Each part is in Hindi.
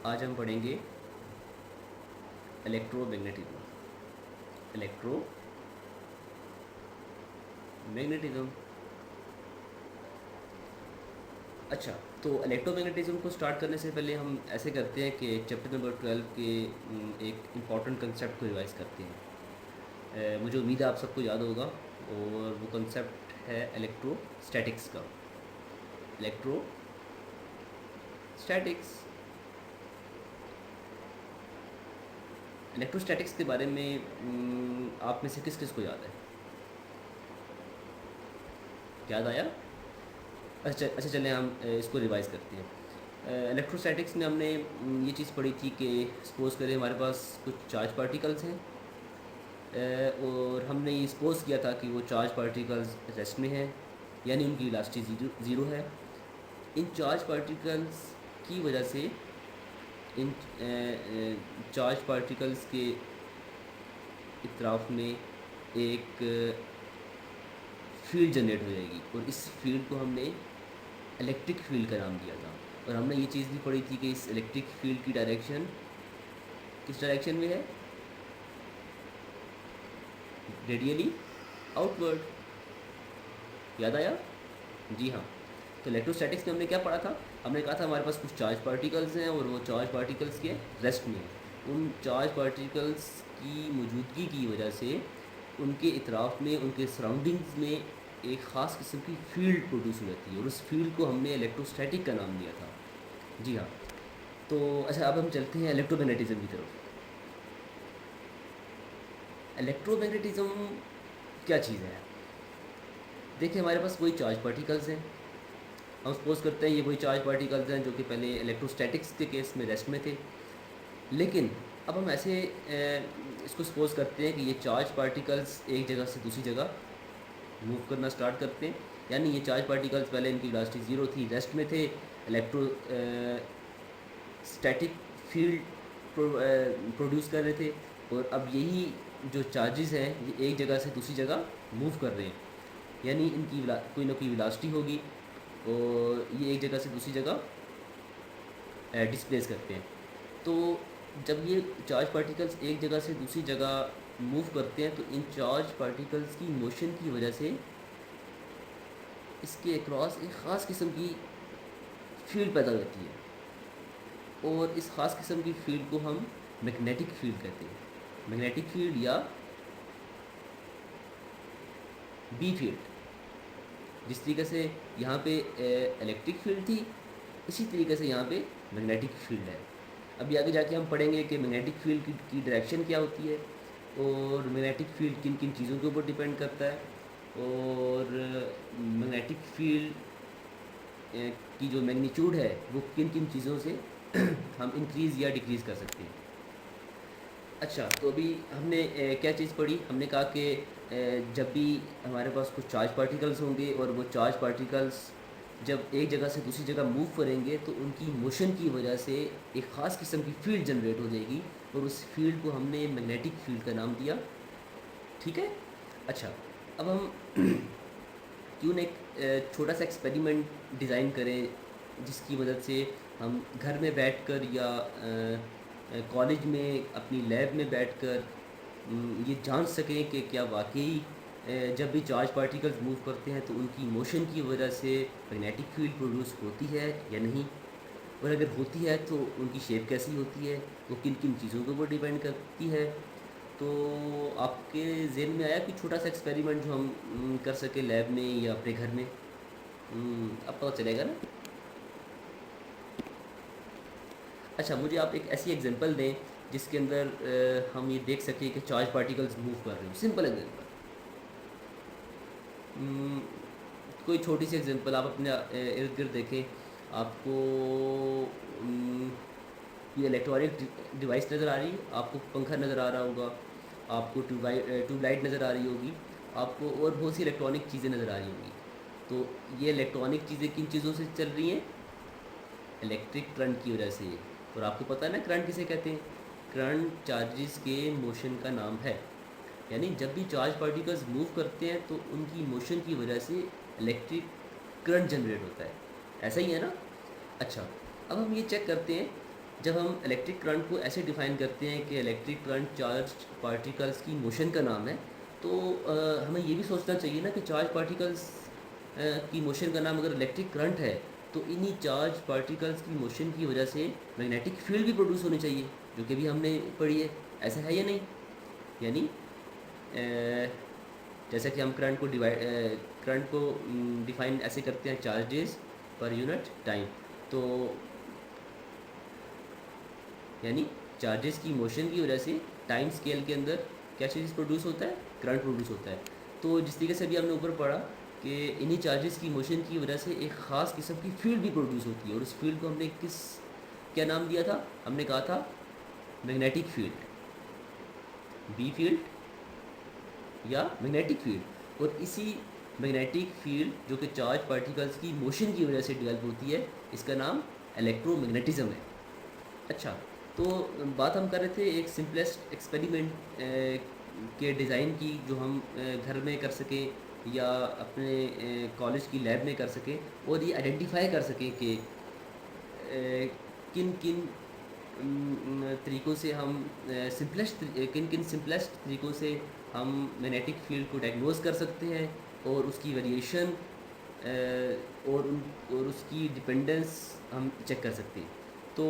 आज हम पढ़ेंगे इलेक्ट्रोमैग्नेटिज्म। इलेक्ट्रोमैग्नेटिज्म। अच्छा, तो इलेक्ट्रोमैग्नेटिज्म को स्टार्ट करने से पहले हम ऐसे करते हैं कि चैप्टर नंबर 12 के एक इम्पॉर्टेंट कंसेप्ट को रिवाइज करते हैं। मुझे उम्मीद है आप सबको याद होगा, और वो कंसेप्ट है इलेक्ट्रोस्टैटिक्स का। इलेक्ट्रोस्टैटिक्स इलेक्ट्रोस्टैटिक्स के बारे में आप में से किस किस को याद है? याद आया? अच्छा, चलें हम इसको रिवाइज करते हैं। इलेक्ट्रोस्टैटिक्स में हमने ये चीज़ पढ़ी थी कि सपोज़ करें हमारे पास कुछ चार्ज पार्टिकल्स हैं, और हमने ये सपोज़ किया था कि वो चार्ज पार्टिकल्स रेस्ट में हैं, यानी उनकी वेलोसिटी ज़ीरो है। इन चार्ज पार्टिकल्स की वजह से इन चार्ज पार्टिकल्स के इतराफ़ में एक फील्ड जनरेट हो जाएगी, और इस फील्ड को हमने इलेक्ट्रिक फील्ड का नाम दिया था। और हमने ये चीज़ भी पढ़ी थी कि इस इलेक्ट्रिक फील्ड की डायरेक्शन किस डायरेक्शन में है? Radially outward. याद आया? जी हाँ। तो इलेक्ट्रोस्टैटिक्स में हमने क्या पढ़ा था? हमने कहा था हमारे पास कुछ चार्ज पार्टिकल्स हैं, और वो चार्ज पार्टिकल्स के रेस्ट में हैं। उन चार्ज पार्टिकल्स की मौजूदगी की वजह से उनके इतराफ़ में, उनके सराउंडिंग्स में एक ख़ास किस्म की फील्ड प्रोड्यूस हो जाती है, और उस फील्ड को हमने इलेक्ट्रोस्टैटिक का नाम दिया था। जी हाँ। तो अच्छा, अब हम चलते हैं इलेक्ट्रोमैग्नेटिज्म की तरफ। इलेक्ट्रोमैग्नेटिज्म क्या चीज़ है? देखिए, हमारे पास वही चार्ज पार्टिकल्स हैं। हम सपोज करते हैं ये वही चार्ज पार्टिकल्स हैं जो कि पहले इलेक्ट्रोस्टैटिक्स के केस में रेस्ट में थे। लेकिन अब हम ऐसे इसको सपोज करते हैं कि ये चार्ज पार्टिकल्स एक जगह से दूसरी जगह मूव करना स्टार्ट करते हैं। यानी ये चार्ज पार्टिकल्स पहले इनकी वेलोसिटी ज़ीरो थी, रेस्ट में थे, इलेक्ट्रो स्टैटिक फील्ड प्रोड्यूस कर रहे थे, और अब यही जो चार्जेस हैं ये एक जगह से दूसरी जगह मूव कर रहे हैं। यानी इनकी कोई ना कोई वेलोसिटी होगी, और ये एक जगह से दूसरी जगह डिस्प्लेस करते हैं। तो जब ये चार्ज पार्टिकल्स एक जगह से दूसरी जगह मूव करते हैं, तो इन चार्ज पार्टिकल्स की मोशन की वजह से इसके अक्रॉस एक ख़ास किस्म की फील्ड पैदा होती है, और इस ख़ास किस्म की फील्ड को हम मैग्नेटिक फील्ड कहते हैं। मैग्नेटिक फील्ड या बी फील्ड। जिस तरीके से यहाँ पे इलेक्ट्रिक फील्ड थी, इसी तरीके से यहाँ पे मैग्नेटिक फील्ड है। अभी आगे जाके हम पढ़ेंगे कि मैग्नेटिक फील्ड की डायरेक्शन क्या होती है, और मैग्नेटिक फील्ड किन किन चीज़ों के ऊपर डिपेंड करता है, और मैग्नेटिक फील्ड की जो मैग्नीट्यूड है वो किन किन चीज़ों से हम इंक्रीज़ या डिक्रीज़ कर सकते हैं। अच्छा, तो अभी हमने क्या चीज़ पढ़ी? हमने कहा कि जब भी हमारे पास कुछ चार्ज पार्टिकल्स होंगे, और वो चार्ज पार्टिकल्स जब एक जगह से दूसरी जगह मूव करेंगे, तो उनकी मोशन की वजह से एक ख़ास किस्म की फील्ड जनरेट हो जाएगी, और उस फील्ड को हमने मैग्नेटिक फील्ड का नाम दिया। ठीक है? अच्छा, अब हम क्यों ना एक छोटा सा एक्सपेरिमेंट डिज़ाइन करें, जिसकी मदद से हम घर में बैठकर या कॉलेज में अपनी लैब में बैठकर ये जान सकें कि क्या वाकई जब भी चार्ज पार्टिकल्स मूव करते हैं तो उनकी मोशन की वजह से मैग्नेटिक फील्ड प्रोड्यूस होती है या नहीं, और अगर होती है तो उनकी शेप कैसी होती है, वो किन किन चीज़ों के ऊपर डिपेंड करती है। तो आपके ज़हन में आया कि छोटा सा एक्सपेरिमेंट जो हम कर सके लैब में या अपने घर में? अब पता चलेगा ना। अच्छा, मुझे आप एक ऐसी एग्जांपल दें जिसके अंदर हम ये देख सकें कि चार्ज पार्टिकल्स मूव कर रहे हो। Simple example. कोई छोटी सी एग्जांपल आप अपने इर्द गिर्द देखें, आपको उम, ये इलेक्ट्रॉनिक डिवाइस नज़र आ रही है, आपको पंखा नज़र आ रहा होगा, आपको ट्यूबलाइट नज़र आ रही होगी, आपको और बहुत सी इलेक्ट्रॉनिक चीज़ें नज़र आ रही होंगी। तो ये इलेक्ट्रॉनिक चीज़ें किन चीज़ों से चल रही हैं? इलेक्ट्रिक करंट की वजह से। और आपको पता है ना करंट किसे कहते हैं? करंट चार्जेस के मोशन का नाम है। यानी जब भी चार्ज पार्टिकल्स मूव करते हैं तो उनकी मोशन की वजह से इलेक्ट्रिक करंट जनरेट होता है। ऐसा ही है ना? अच्छा, अब हम ये चेक करते हैं जब हम इलेक्ट्रिक करंट को ऐसे डिफ़ाइन करते हैं कि इलेक्ट्रिक करंट चार्ज पार्टिकल्स की मोशन का नाम है, तो हमें ये भी सोचना चाहिए ना कि चार्ज पार्टिकल्स की मोशन का नाम अगर इलेक्ट्रिक करंट है, तो इन्हीं चार्ज पार्टिकल्स की मोशन की वजह से मैग्नेटिक फील्ड भी प्रोड्यूस होनी चाहिए, जो कि भी हमने पढ़ी है। ऐसा है या नहीं? यानी जैसा कि हम करंट को डिफ़ाइन ऐसे करते हैं, चार्जेस पर यूनिट टाइम। तो यानी चार्जेस की मोशन की वजह से टाइम स्केल के अंदर क्या चीज़ प्रोड्यूस होता है? करंट प्रोड्यूस होता है। तो जिस तरीके से अभी हमने ऊपर पढ़ा कि इन्हीं चार्जेस की मोशन की वजह से एक ख़ास किस्म की फील्ड भी प्रोड्यूस होती है, और उस फील्ड को हमने क्या नाम दिया था? हमने कहा था मैग्नेटिक फील्ड, बी फील्ड या मैग्नेटिक फील्ड। और इसी मैग्नेटिक फील्ड जो कि चार्ज पार्टिकल्स की मोशन की वजह से डेवलप होती है, इसका नाम इलेक्ट्रोमैग्नेटिज्म है। अच्छा, तो बात हम कर रहे थे एक सिंपलेस्ट एक्सपेरिमेंट के डिज़ाइन की, जो हम घर में कर सकें या अपने कॉलेज की लैब में कर सकें, और ये आइडेंटिफाई कर सकें कि किन किन तरीक़ों से हम किन किन सिंपलेस्ट तरीक़ों से हम मैग्नेटिक फील्ड को डायग्नोज कर सकते हैं, और उसकी वेरिएशन और उसकी डिपेंडेंस हम चेक कर सकते हैं। तो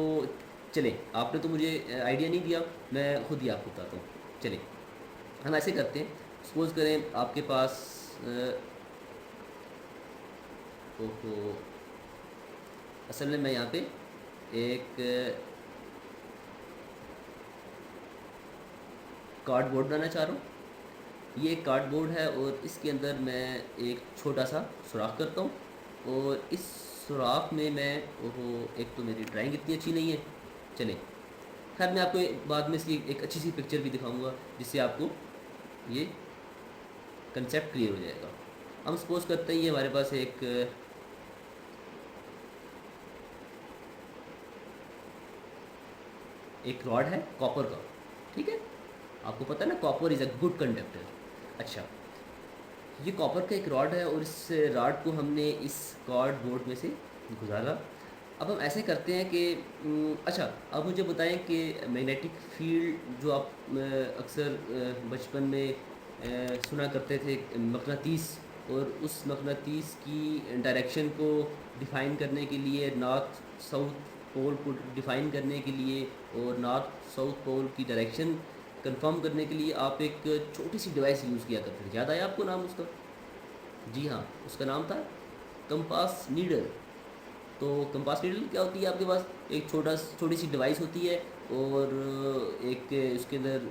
चलें, आपने तो मुझे आइडिया नहीं दिया, मैं खुद ही आपको बताता हूँ। चलें, हम ऐसे करते हैं, सपोज़ करें आपके पास ओहो, असल में मैं यहाँ पे एक कार्डबोर्ड बनाना चाह रहा हूँ। ये एक कार्डबोर्ड है, और इसके अंदर मैं एक छोटा सा सुराख करता हूँ, और इस सुराख में मैं ओहो, एक तो मेरी ड्राइंग इतनी अच्छी नहीं है। चलें, खैर मैं आपको बाद में इसकी एक अच्छी सी पिक्चर भी दिखाऊंगा, जिससे आपको ये कंसेप्ट क्लियर हो जाएगा। हम सपोज करते हैं ये हमारे पास एक रॉड है कॉपर का, ठीक है? आपको पता है ना, copper is a good conductor. अच्छा, ये कॉपर का एक रॉड है, और इस रॉड को हमने इस कार्डबोर्ड में से गुजारा। अब हम ऐसे करते हैं कि अच्छा, अब मुझे बताएं कि मैग्नेटिक फील्ड जो आप अक्सर बचपन में सुना करते थे, मकनातीस, और उस मकनातीस की डायरेक्शन को डिफ़ाइन करने के लिए, नॉर्थ साउथ पोल को डिफ़ाइन करने के लिए, और नॉर्थ साउथ पोल की डायरेक्शन कंफर्म करने के लिए आप एक छोटी सी डिवाइस यूज़ किया करते थे। याद आया आपको नाम उसका? जी हाँ, उसका नाम था कंपास नीडल। तो कंपास नीडल क्या होती है? आपके पास एक छोटी सी डिवाइस होती है, और एक उसके अंदर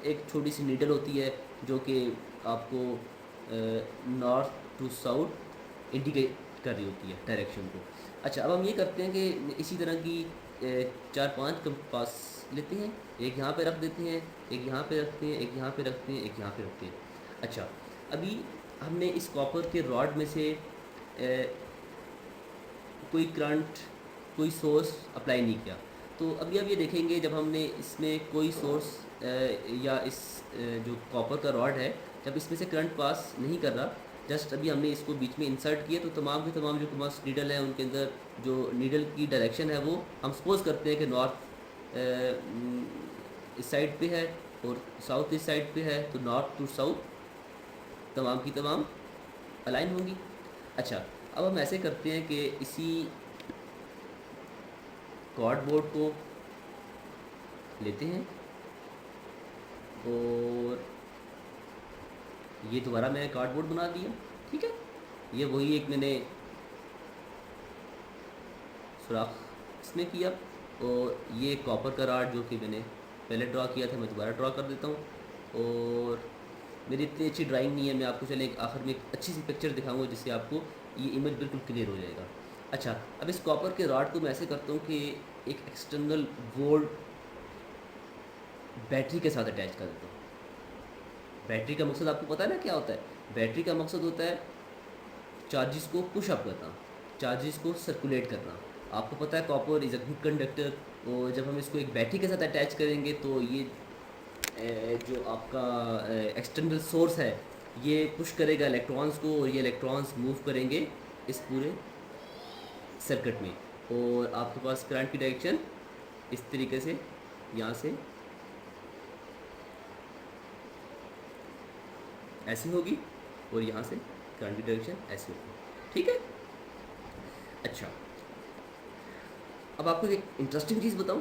एक छोटी सी नीडल होती है, जो कि आपको नॉर्थ टू साउथ इंडिकेट कर रही होती है डायरेक्शन को। अच्छा, अब हम ये करते हैं कि इसी तरह की 4-5 कंपास लेते हैं, एक यहाँ पे रख देते हैं, एक यहाँ पे रखते हैं, एक यहाँ पे रखते हैं, एक यहाँ पे रखते हैं। अच्छा, अभी हमने इस कॉपर के रॉड में से कोई करंट, कोई सोर्स अप्लाई नहीं किया। तो अभी आप ये देखेंगे, जब हमने इसमें कोई सोर्स या इस जो कॉपर का रॉड है, जब इसमें से करंट पास नहीं कर रहा, जस्ट अभी हमने इसको बीच में इंसर्ट किया, तो तमाम के तमाम जो कंपास नीडल है, उनके अंदर जो नीडल की डायरेक्शन है, वो हम सपोज करते हैं कि नॉर्थ इस साइड पे है, और साउथ इस साइड पे है, तो नॉर्थ टू साउथ तमाम की तमाम अलाइन होंगी। अच्छा, अब हम ऐसे करते हैं कि इसी कार्डबोर्ड को लेते हैं, और ये दोबारा मैंने कार्डबोर्ड बना दिया, ठीक है? ये वही एक मैंने सुराख इसमें किया, और ये कॉपर का रॉड जो कि मैंने पहले ड्रा किया था, मैं दोबारा ड्रा कर देता हूँ। और मेरी इतनी अच्छी ड्राइंग नहीं है, मैं आपको चले आखिर में एक अच्छी सी पिक्चर दिखाऊंगा, जिससे आपको ये इमेज बिल्कुल क्लियर हो जाएगा। अच्छा, अब इस कॉपर के रॉड को मैं ऐसे करता हूँ कि एक एक्सटर्नल बोर्ड बैटरी के साथ अटैच कर देता हूँ। बैटरी का मकसद आपको पता है ना क्या होता है? बैटरी का मकसद होता है चार्जेस को पुश अप करना, चार्जेस को सर्कुलेट करना। आपको पता है copper is a good conductor, और जब हम इसको एक बैटरी के साथ अटैच करेंगे, तो ये जो आपका एक्सटर्नल सोर्स है, ये पुश करेगा इलेक्ट्रॉन्स को, और ये इलेक्ट्रॉन्स मूव करेंगे इस पूरे सर्किट में, और आपके पास करंट की डायरेक्शन इस तरीके से यहाँ से ऐसी होगी और यहाँ से करंट की डायरेक्शन ऐसी होगी, ठीक है। अच्छा, अब आपको एक इंटरेस्टिंग चीज़ बताऊं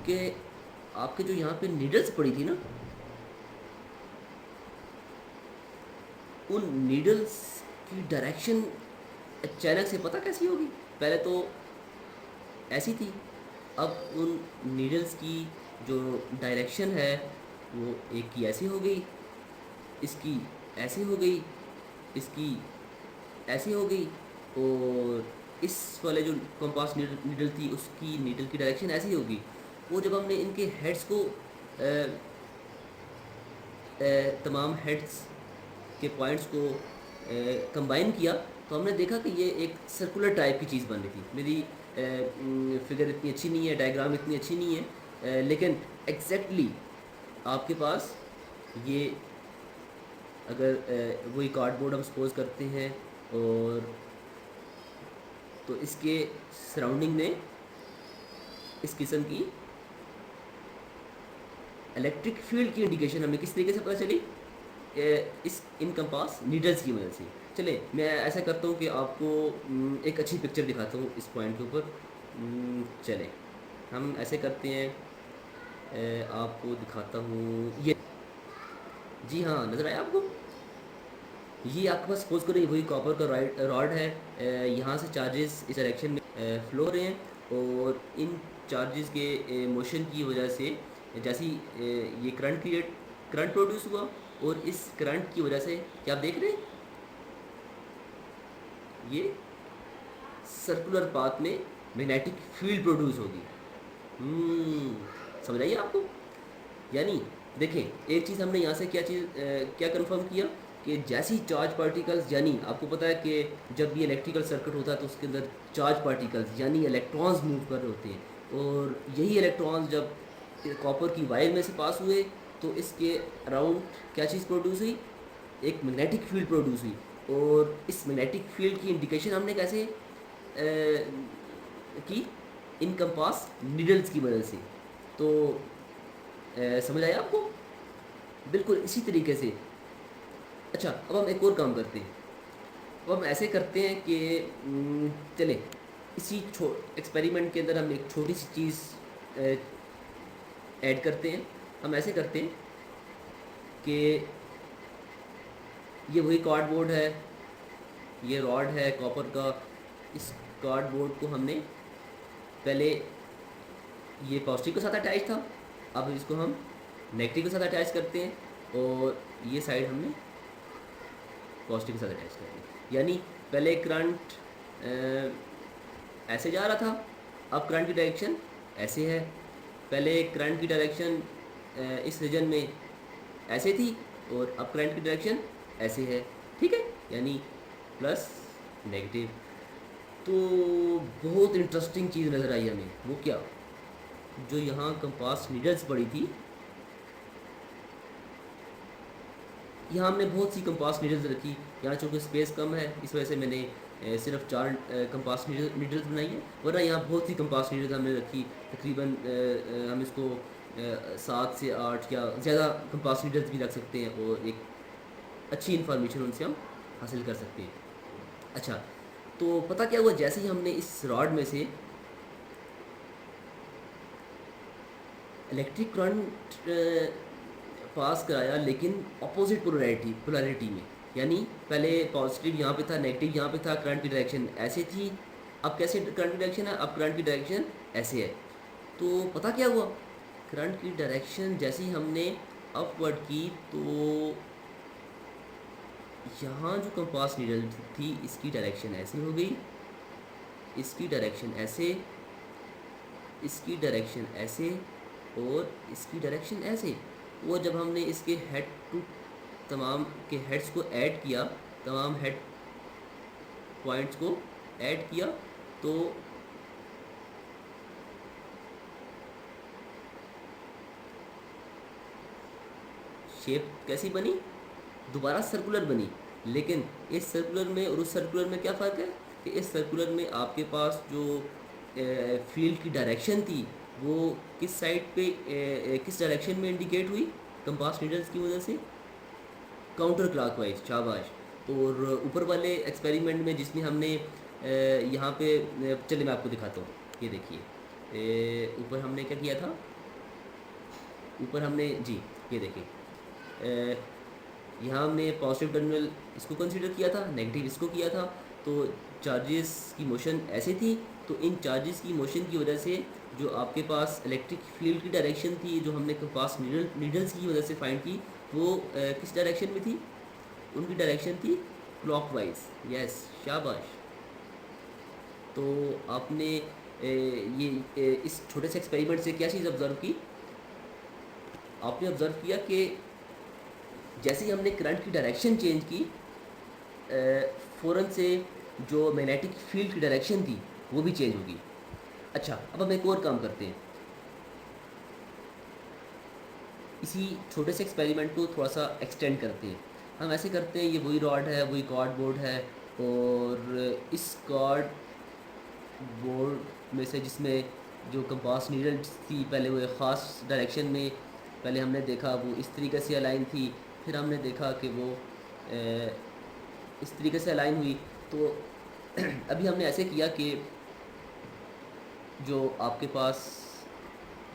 कि आपके जो यहाँ पे नीडल्स पड़ी थी ना, उन नीडल्स की डायरेक्शन अचानक से पता कैसी होगी? पहले तो ऐसी थी, अब उन नीडल्स की जो डायरेक्शन है वो एक की ऐसी हो गई, इसकी ऐसी हो गई, इसकी ऐसी हो गई, और इस वाले जो कंपास नीडल थी उसकी नीडल की डायरेक्शन ऐसी होगी। वो जब हमने इनके हेड्स को तमाम हेड्स के पॉइंट्स को कंबाइन किया तो हमने देखा कि ये एक सर्कुलर टाइप की चीज़ बन रही थी। मेरी फिगर इतनी अच्छी नहीं है, डायग्राम इतनी अच्छी नहीं है, लेकिन एग्जैक्टली आपके पास ये अगर वही कार्डबोर्ड हम सपोज करते हैं और तो इसके सराउंडिंग में इस किस्म की इलेक्ट्रिक फील्ड की इंडिकेशन हमें किस तरीके से पता चली? इस इन कंपास नीडल्स की वजह से। चले मैं ऐसा करता हूँ कि आपको एक अच्छी पिक्चर दिखाता हूँ इस पॉइंट के ऊपर। चले हम ऐसे करते हैं, आपको दिखाता हूँ ये। जी हाँ, नज़र आया आपको? ये आपके पास सपोज करो वही कॉपर का रॉड है, यहाँ से चार्जेस इस डायरेक्शन में फ्लो हो रहे हैं और इन चार्जेस के मोशन की वजह से जैसी ये करंट प्रोड्यूस हुआ और इस करंट की वजह से क्या आप देख रहे हैं, ये सर्कुलर पाथ में मैग्नेटिक फील्ड प्रोड्यूस होगी। समझ आइए आपको? यानी देखें, एक चीज़ हमने यहाँ से क्या कंफर्म किया कि जैसी चार्ज पार्टिकल्स, यानी आपको पता है कि जब भी इलेक्ट्रिकल सर्किट होता है तो उसके अंदर चार्ज पार्टिकल्स यानी इलेक्ट्रॉन्स मूव कर रहे होते हैं, और यही इलेक्ट्रॉन्स जब कॉपर की वायर में से पास हुए तो इसके अराउंड क्या चीज़ प्रोड्यूस हुई? एक मैग्नेटिक फील्ड प्रोड्यूस हुई। और इस मैग्नेटिक फील्ड की इंडिकेशन हमने कैसे की? इन कंपास नीडल्स की मदद से। तो समझ आया आपको? बिल्कुल इसी तरीके से। अच्छा, अब हम एक और काम करते हैं। अब हम ऐसे करते हैं कि चले इसी एक्सपेरिमेंट के अंदर हम एक छोटी सी चीज़ ऐड करते हैं। हम ऐसे करते हैं कि ये वही कार्डबोर्ड है, ये रॉड है कॉपर का। इस कार्डबोर्ड को हमने पहले ये पॉजिटिव के साथ अटैच था, अब इसको हम नेगेटिव के साथ अटैच करते हैं और ये साइड हमने पॉजिटिव के साथ अटैच कर दी। यानी पहले करंट ऐसे जा रहा था, अब करंट की डायरेक्शन ऐसे है। पहले करंट की डायरेक्शन इस रीजन में ऐसे थी और अब करंट की डायरेक्शन ऐसे है, ठीक है, यानी प्लस नेगेटिव। तो बहुत इंटरेस्टिंग चीज़ नज़र आई हमें। वो क्या? जो यहाँ कंपास नीडल्स पड़ी थी, यहाँ हमने बहुत सी कंपास नीडल्स रखी। यहाँ चूँकि स्पेस कम है इस वजह से मैंने सिर्फ 4 कंपास नीडल्स बनाई है, वरना यहाँ बहुत सी कंपास नीडल्स हमने रखी। तकरीबन हम इसको 7 से 8 या ज़्यादा कंपास नीडल्स भी रख सकते हैं और एक अच्छी इन्फॉर्मेशन उनसे हम हासिल कर सकते हैं। अच्छा, तो पता क्या हुआ? जैसे ही हमने इस रॉड में से इलेक्ट्रिक करंट पास कराया, लेकिन अपोजिट पोलैरिटी में, यानी पहले पॉजिटिव यहाँ पे था, नेगेटिव यहाँ पे था, करंट की डायरेक्शन ऐसे थी। अब कैसे करंट की डायरेक्शन है? अब करंट की डायरेक्शन ऐसे है। तो पता क्या हुआ? करंट की डायरेक्शन जैसे ही हमने अपवर्ड की तो यहाँ जो कंपास नीडल थी इसकी डायरेक्शन ऐसी हो गई, इसकी डायरेक्शन ऐसे, इसकी डायरेक्शन ऐसे और इसकी डायरेक्शन ऐसे। वो जब हमने इसके हेड टू तमाम के हेड्स को ऐड किया, तमाम हेड पॉइंट्स को ऐड किया, तो शेप कैसी बनी? दोबारा सर्कुलर बनी। लेकिन इस सर्कुलर में और उस सर्कुलर में क्या फ़र्क है कि इस सर्कुलर में आपके पास जो फील्ड की डायरेक्शन थी वो किस साइड पे किस डायरेक्शन में इंडिकेट हुई कंपास नीडल्स की वजह से? काउंटर क्लॉकवाइज, शाबाश। और ऊपर वाले एक्सपेरिमेंट में जिसमें हमने यहाँ पे चलिए मैं आपको दिखाता हूँ, ये देखिए ऊपर हमने क्या किया था, ऊपर हमने जी ये देखिए यहाँ हमने पॉजिटिव टर्मिनल इसको कंसीडर किया था, नेगेटिव इसको किया था। तो चार्जेस की मोशन ऐसे थी, तो इन चार्जेस की मोशन की वजह से जो आपके पास इलेक्ट्रिक फील्ड की डायरेक्शन थी, जो हमने पास नीडल्स की वजह से फाइंड की, वो किस डायरेक्शन में थी? उनकी डायरेक्शन थी क्लॉकवाइज। यस, शाबाश। तो आपने इस छोटे से एक्सपेरिमेंट से क्या चीज़ ऑब्ज़र्व की? आपने ऑब्ज़र्व किया कि जैसे ही हमने करंट की डायरेक्शन चेंज की, फ़ौरन से जो मैग्नेटिक फील्ड की डायरेक्शन थी वो भी चेंज होगी। अच्छा, अब हम एक और काम करते हैं, इसी छोटे से एक्सपेरिमेंट को थोड़ा सा एक्सटेंड करते हैं। हम ऐसे करते हैं, ये वही रॉड है, वही कार्डबोर्ड है, और इस कार्डबोर्ड में से जिसमें जो कंपास नीडल थी पहले वो एक ख़ास डायरेक्शन में पहले हमने देखा वो इस तरीके से अलाइन थी, फिर हमने देखा कि वो इस तरीके से अलाइन हुई। तो अभी हमने ऐसे किया कि जो आपके पास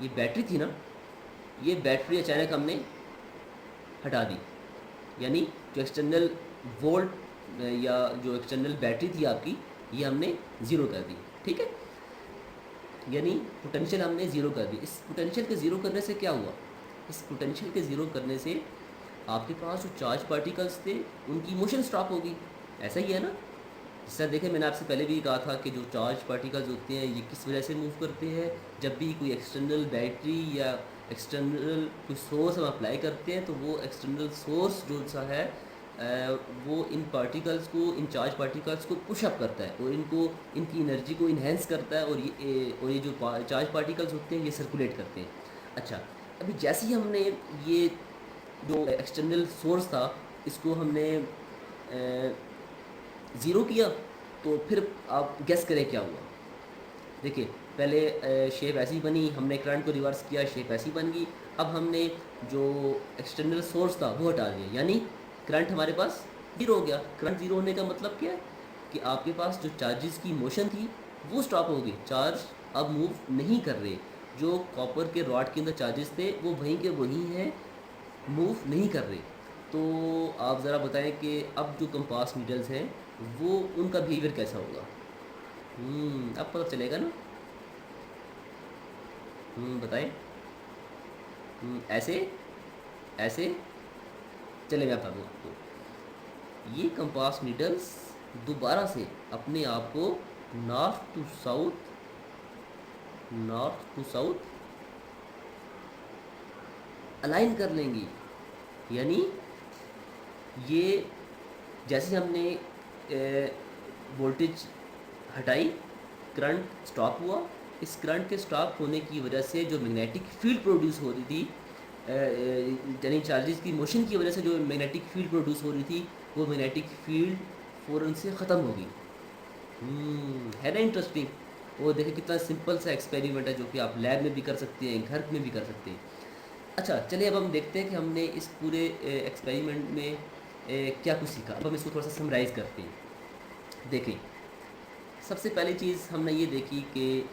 ये बैटरी थी ना, ये बैटरी अचानक हमने हटा दी, यानी जो एक्सटर्नल वोल्ट या जो एक्सटर्नल बैटरी थी आपकी, ये हमने ज़ीरो कर दी। ठीक है, यानी पोटेंशियल हमने ज़ीरो कर दी। इस पोटेंशियल के ज़ीरो करने से क्या हुआ? इस पोटेंशियल के ज़ीरो करने से आपके पास जो चार्ज पार्टिकल्स थे उनकी मोशन स्टॉप होगी। ऐसा ही है ना? सर देखें, मैंने आपसे पहले भी कहा था कि जो चार्ज पार्टिकल्स होते हैं ये किस वजह से मूव करते हैं? जब भी कोई एक्सटर्नल बैटरी या एक्सटर्नल कोई सोर्स हम अप्लाई करते हैं, तो वो एक्सटर्नल सोर्स जो सा है वो इन पार्टिकल्स को, इन चार्ज पार्टिकल्स को पुशअप करता है और इनको, इनकी एनर्जी को इन्हेंस करता है, और ये जो चार्ज पार्टिकल्स होते हैं ये सर्कुलेट करते हैं। अच्छा, अभी जैसे ही हमने ये जो एक्सटर्नल सोर्स था इसको हमने ज़ीरो किया, तो फिर आप गेस करें क्या हुआ? देखिए, पहले शेप ऐसी बनी, हमने करंट को रिवर्स किया, शेप ऐसी बन गई। अब हमने जो एक्सटर्नल सोर्स था वो हटा दिया, यानी करंट हमारे पास ज़ीरो हो गया। करंट ज़ीरो होने का मतलब क्या है? कि आपके पास जो चार्जेस की मोशन थी वो स्टॉप हो गई, चार्ज अब मूव नहीं कर रहे। जो कॉपर के रॉड के अंदर चार्जेस थे वो वहीं के वहीं हैं, मूव नहीं कर रहे। तो आप ज़रा बताएं कि अब जो कंपास नीडल्स हैं वो उनका बिहेवियर कैसा होगा? अब पता चलेगा ना। बताएं। ऐसे ऐसे चले मैं बताऊँ आपको। ये कंपास नीडल्स दोबारा से अपने आप को north to south, north to south align कर लेंगी। यानी ये जैसे हमने वोल्टेज हटाई, करंट स्टॉप हुआ। इस करंट के स्टॉप होने की वजह से जो मैग्नेटिक फील्ड प्रोड्यूस हो रही थी, यानी चार्जेस की मोशन की वजह से जो मैग्नेटिक फील्ड प्रोड्यूस हो रही थी, वो मैग्नेटिक फील्ड फ़ौरन से ख़त्म हो गई। है ना इंटरेस्टिंग? वो देखिए कितना सिंपल सा एक्सपेरिमेंट है जो कि आप लैब में भी कर सकते हैं, घर में भी कर सकते हैं। अच्छा, चलिए अब हम देखते हैं कि हमने इस पूरे एक्सपेरिमेंट में क्या कुछ सीखा। अब हम इसको थोड़ा सा समराइज़ करते हैं। देखें, सबसे पहली चीज़ हमने ये देखी कि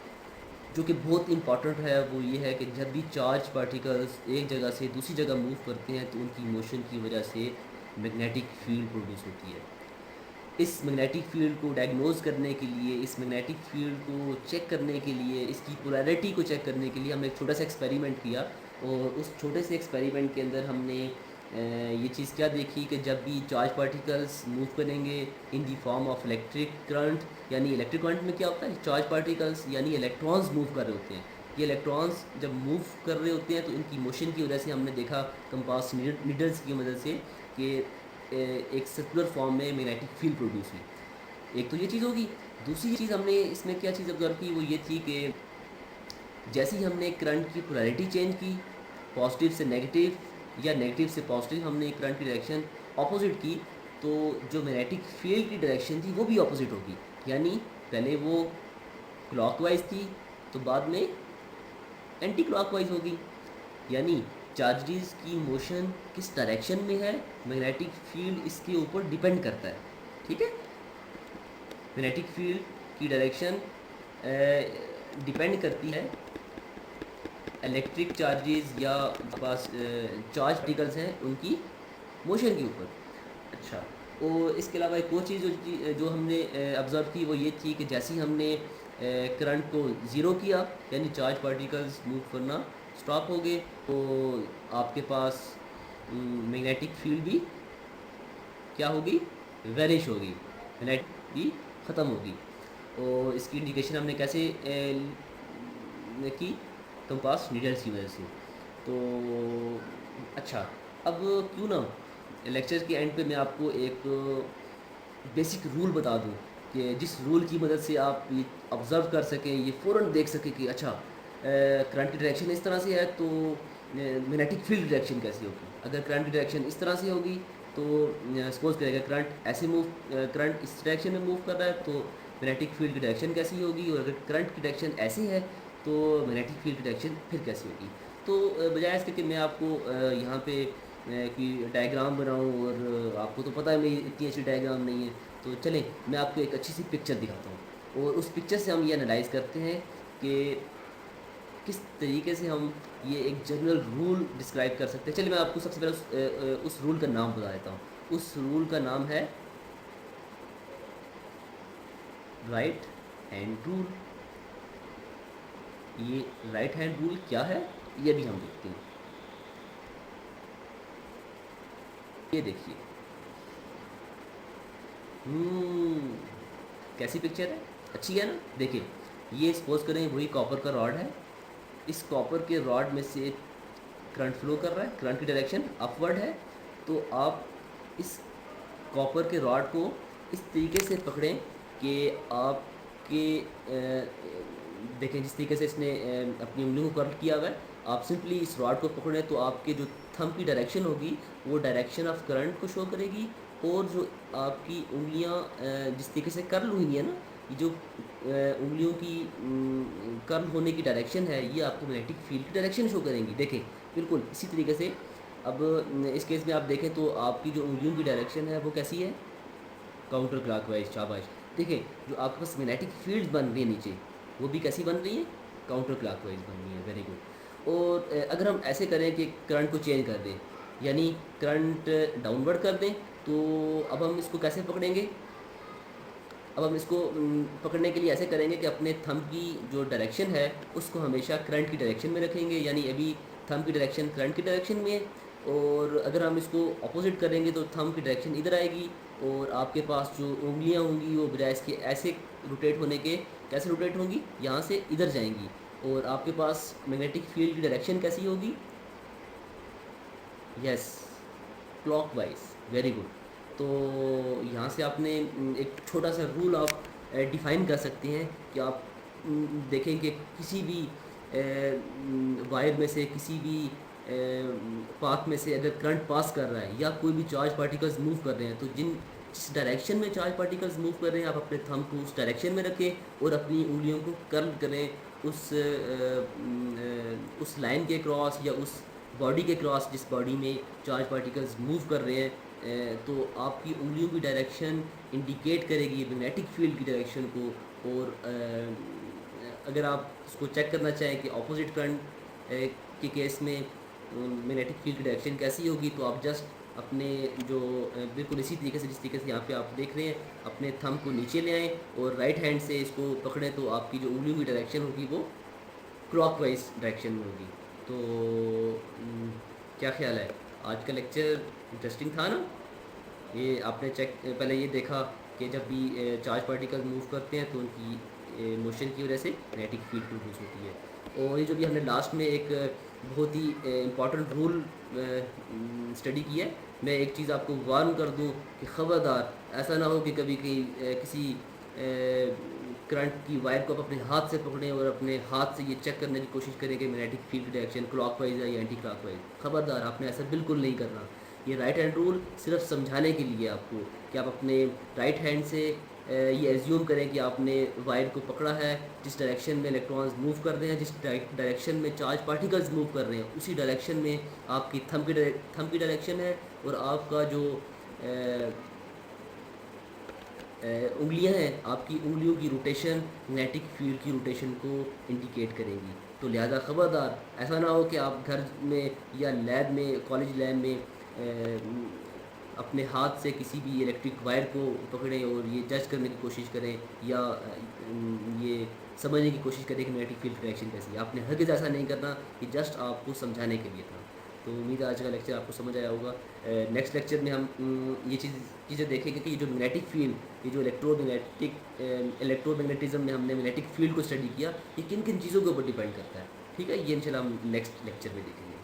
जो कि बहुत इम्पॉर्टेंट है वो ये है कि जब भी चार्ज पार्टिकल्स एक जगह से दूसरी जगह मूव करते हैं तो उनकी मोशन की वजह से मैग्नेटिक फील्ड प्रोड्यूस होती है। इस मैग्नेटिक फील्ड को डायग्नोज करने के लिए, इस मैग्नेटिक फील्ड को चेक करने के लिए, इसकी पोलैरिटी को चेक करने के लिए हमने एक छोटा सा एक्सपेरिमेंट किया। और उस छोटे से एक्सपेरिमेंट के अंदर हमने ये चीज़ क्या देखी कि जब भी चार्ज पार्टिकल्स मूव करेंगे in the form of electric current, यानी इलेक्ट्रिक करंट में क्या होता है, चार्ज पार्टिकल्स यानी इलेक्ट्रॉन्स मूव कर रहे होते हैं। ये इलेक्ट्रॉन्स जब मूव कर रहे होते हैं तो इनकी मोशन की वजह से हमने देखा कंपास नीडल्स की मदद से कि एक सर्कुलर फॉर्म में मैग्नेटिक फील्ड प्रोड्यूस हुई। एक तो ये चीज़ होगी। दूसरी चीज़ हमने इसमें क्या चीज़ ऑब्जर्व की, वो ये थी कि जैसे ही हमने करंट की पोलैरिटी चेंज की, पॉजिटिव से नेगेटिव या नेगेटिव से पॉजिटिव, हमने करंट की डायरेक्शन ऑपोजिट की, तो जो मैग्नेटिक फील्ड की डायरेक्शन थी वो भी ऑपोजिट होगी। यानी पहले वो क्लॉकवाइज थी, तो बाद में एंटी क्लॉकवाइज होगी। यानी चार्जेस की मोशन किस डायरेक्शन में है, मैग्नेटिक फील्ड इसके ऊपर डिपेंड करता है। ठीक है, मैग्नेटिक फील्ड की डायरेक्शन डिपेंड करती है इलेक्ट्रिक चार्जेस या पास चार्ज पार्टिकल्स हैं उनकी मोशन के ऊपर। अच्छा, और इसके अलावा एक और चीज़ जो हमने ऑब्ज़र्व की वो ये थी कि जैसे ही हमने करंट को ज़ीरो किया, यानी चार्ज पार्टिकल्स मूव करना स्टॉप हो गए, तो आपके पास मैग्नेटिक फील्ड भी क्या होगी, वेनिश होगी, मैग्नेटिक भी ख़त्म होगी। और इसकी इंडिकेशन हमने कैसे की, कंपास नीडल्स की वजह से। तो अच्छा, अब क्यों ना लेक्चर के एंड पे मैं आपको एक बेसिक रूल बता दूं कि जिस रूल की मदद से आप ये ऑब्ज़र्व कर सकें, ये फ़ौरन देख सकें कि अच्छा करंट की डायरेक्शन इस तरह से है तो मैग्नेटिक फील्ड डायरेक्शन कैसी होगी। अगर करंट की डायरेक्शन इस तरह से होगी तो सपोज करेगा करंट ऐसे मूव, करंट इस डायरेक्शन में मूव कर रहा है तो मैग्नेटिक फील्ड की डायरेक्शन कैसी होगी, और अगर करंट की डायरेक्शन ऐसी है तो मैग्नेटिक फील्ड की डायरेक्शन फिर कैसी होगी। तो बजाय इसके कि मैं आपको यहाँ पे कि डायग्राम बनाऊँ, और आपको तो पता है मेरी इतनी अच्छी डायग्राम नहीं है, तो चलें मैं आपको एक अच्छी सी पिक्चर दिखाता हूँ और उस पिक्चर से हम ये एनालाइज़ करते हैं कि किस तरीके से हम ये एक जनरल रूल डिस्क्राइब कर सकते हैं। चलिए मैं आपको सबसे पहले उस रूल का नाम बता देता हूँ। उस रूल का नाम है राइट हैंड रूल। ये राइट हैंड रूल क्या है ये भी हम देखते हैं। ये देखिए, कैसी पिक्चर है, अच्छी है ना। देखिए, ये सपोज करें वही कॉपर का रॉड है, इस कॉपर के रॉड में से करंट फ्लो कर रहा है, करंट की डायरेक्शन अपवर्ड है। तो आप इस कॉपर के रॉड को इस तरीके से पकड़ें कि आपके देखें जिस तरीके से इसने अपनी उंगलियों को कर्ल किया हुआ है, आप सिंपली इस रॉड को पकड़ें तो आपके जो थंब की डायरेक्शन होगी वो डायरेक्शन ऑफ करंट को शो करेगी, और जो आपकी उंगलियां जिस तरीके से कर्ल हुई है ना, ये जो उंगलियों की कर्ल होने की डायरेक्शन है ये आपको मैग्नेटिक फील्ड की डायरेक्शन शो करेंगी। देखें बिल्कुल इसी तरीके से। अब इस केस में आप देखें तो आपकी जो उंगलियों की डायरेक्शन है वो कैसी है, काउंटर क्लॉकवाइज। शाबाश। देखिए जो आपके पास मैग्नेटिक फील्ड बन रही है नीचे, वो भी कैसी बन रही है, काउंटर क्लॉकवाइज बन रही है। Very good. और अगर हम ऐसे करें कि करंट को चेंज कर दें, यानी करंट डाउनवर्ड कर दें, तो अब हम इसको कैसे पकड़ेंगे। अब हम इसको पकड़ने के लिए ऐसे करेंगे कि अपने थंब की जो डायरेक्शन है उसको हमेशा करंट की डायरेक्शन में रखेंगे, यानी अभी थंब की डायरेक्शन करंट की डायरेक्शन में है, और अगर हम इसको अपोजिट करेंगे तो थंब की डायरेक्शन इधर आएगी, और आपके पास जो उंगलियां होंगी वो बजाय इसके ऐसे रोटेट होने के कैसे रोटेट होंगी, यहाँ से इधर जाएंगी, और आपके पास मैग्नेटिक फील्ड की डायरेक्शन कैसी होगी, यस, क्लॉकवाइज। Very good. तो यहाँ से आपने एक छोटा सा रूल आप डिफ़ाइन कर सकते हैं कि आप देखें कि किसी भी वायर में से, किसी भी पाथ में से अगर करंट पास कर रहा है या कोई भी चार्ज पार्टिकल्स मूव कर रहे हैं, तो जिस डायरेक्शन में चार्ज पार्टिकल्स मूव कर रहे हैं आप अपने थंब को उस डायरेक्शन में रखें और अपनी उंगलियों को कर्ल करें उस लाइन के क्रॉस या उस बॉडी के क्रॉस जिस बॉडी में चार्ज पार्टिकल्स मूव कर रहे हैं। तो आपकी उंगलियों की डायरेक्शन इंडिकेट करेगी मैग्नेटिक फील्ड की डायरेक्शन को। और अगर आप इसको चेक करना चाहें कि ऑपोजिट करंट के केस में मैग्नेटिक फील्ड की डायरेक्शन कैसी होगी, तो आप जस्ट अपने जो बिल्कुल इसी तरीके से जिस तरीके से यहाँ पे आप देख रहे हैं, अपने थंब को नीचे ले आएँ और राइट हैंड से इसको पकड़ें, तो आपकी जो उंगलियों की डायरेक्शन होगी वो क्लॉकवाइज डायरेक्शन में होगी। तो क्या ख्याल है, आज का लेक्चर इंटरेस्टिंग था ना। ये आपने चेक पहले ये देखा कि जब भी चार्ज पार्टिकल मूव करते हैं तो उनकी मोशन की वजह से मैग्नेटिक फील्ड प्रोड्यूस होती है। और ये जो भी हमने लास्ट में एक बहुत ही इम्पॉर्टेंट रूल स्टडी किया है, मैं एक चीज़ आपको वार्न कर दूं कि ख़बरदार ऐसा ना हो कि कभी किसी करंट की वायर को आप अपने हाथ से पकड़ें और अपने हाथ से ये चेक करने की कोशिश करें कि मैग्नेटिक फील्ड की डायरेक्शन क्लॉकवाइज है या एंटी क्लॉकवाइज। ख़बरदार, आपने ऐसा बिल्कुल नहीं करना। ये राइट हैंड रूल सिर्फ समझाने के लिए आपको कि आप अपने राइट हैंड से ये एज्यूम करें कि आपने वायर को पकड़ा है, जिस डायरेक्शन में इलेक्ट्रॉन्स मूव कर रहे हैं, जिस डायरेक्शन में चार्ज पार्टिकल्स मूव कर रहे हैं, उसी डायरेक्शन में आपकी थंब की डायरेक्शन है, और आपका जो उंगलियां हैं, आपकी उंगलियों की रोटेशन मैग्नेटिक फील्ड की रोटेशन को इंडिकेट करेंगी। तो लिहाजा ख़बरदार ऐसा ना हो कि आप घर में या लैब में, कॉलेज लैब में अपने हाथ से किसी भी इलेक्ट्रिक वायर को पकड़ें और ये जज करने की कोशिश करें, या ये समझने की कोशिश करें कि मैग्नेटिक फील्ड रिएक्शन कैसी है। आपने हरगिज़ ऐसा नहीं करना, ये जस्ट आपको समझाने के लिए था। तो उम्मीद है आज का लेक्चर आपको समझ आया होगा। नेक्स्ट लेक्चर में हम ये चीज़ें देखेंगे कि ये जो मैग्नेटिक फील्ड, ये जो इलेक्ट्रोमैग्नेटिज्म में हमने मैग्नेटिक फील्ड को स्टडी किया, ये किन किन चीज़ों के ऊपर डिपेंड करता है। ठीक है, ये इंशाल्लाह हम नेक्स्ट लेक्चर में देखेंगे।